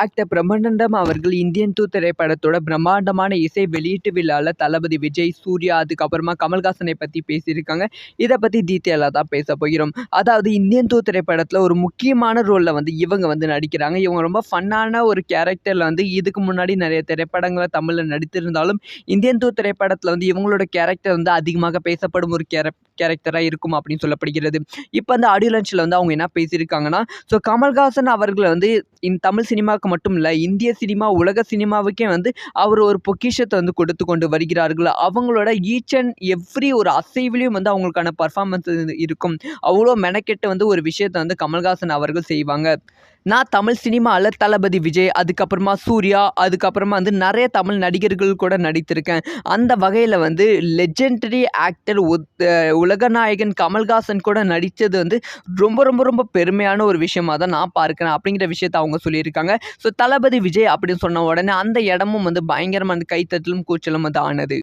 Actor பிரம்மானந்தம் அவர்கள் Indian 2 திரைப்படத்தோட பிரம்மாண்டமான இசை வெளியீட்டு விழால தளபதி விஜய், சூர்யா அதுக்கப்புறமா கமல்ஹாசனை பத்தி பேசியிருக்காங்க. இத பத்தி டீட்டெயிலா தான் பேச போகிறோம். அதாவது இந்தியன் 2 திரைப்படத்துல ஒரு முக்கியமான ரோல்ல இவங்க நடிக்கிறாங்க. இவங்க ரொம்ப ஃபன்னான ஒரு கேரக்டர்ல இதுக்கு முன்னாடி நிறைய திரைப்படங்கள தமிழ்ல நடித்திருந்தாலும், இந்தியன் 2 திரைப்படத்துல இவங்களோட கேரக்டர் அதிகமாக பேசப்படும் ஒரு கேரக்டரா இருக்கும் அப்படின்னு சொல்லப்படுகிறது. இப்ப அந்த ஆடியோ லான்ச்ல அவங்க என்ன பேசியிருக்காங்கன்னா, கமல்ஹாசன் அவர்கள் தமிழ் சினிமாவுக்கு மட்டும் இல்ல, இந்திய சினிமா, உலக சினிமாவுக்கே அவர் ஒரு பொக்கிஷத்தை கொடுத்து கொண்டு வருகிறார்கள். அவங்களோட ஈச் அண்ட் எவ்ரி ஒரு அசைவிலையும் அவங்களுக்கான பர்ஃபார்மன்ஸ் இருக்கும். அவ்வளோ மெனக்கெட்டு ஒரு விஷயத்தை கமல்ஹாசன் அவர்கள் செய்வாங்க. நான் தமிழ் சினிமால தளபதி விஜய், அதுக்கப்புறமா சூர்யா, அதுக்கப்புறமா நிறைய தமிழ் நடிகர்கள் கூட நடித்திருக்கேன். அந்த வகையில லெஜெண்டரி ஆக்டர் உலகநாயகன் கமல்ஹாசன் கூட நடித்தது ரொம்ப ரொம்ப ரொம்ப பெருமையான ஒரு விஷயமா தான் நான் பார்க்கிறேன் அப்படிங்கிற விஷயத்த அவங்க சொல்லியிருக்காங்க. ஸோ தளபதி விஜய் அப்படின்னு சொன்ன உடனே அந்த இடமும் பயங்கரமா கைத்தட்டலும் கூச்சலும் ஆனது.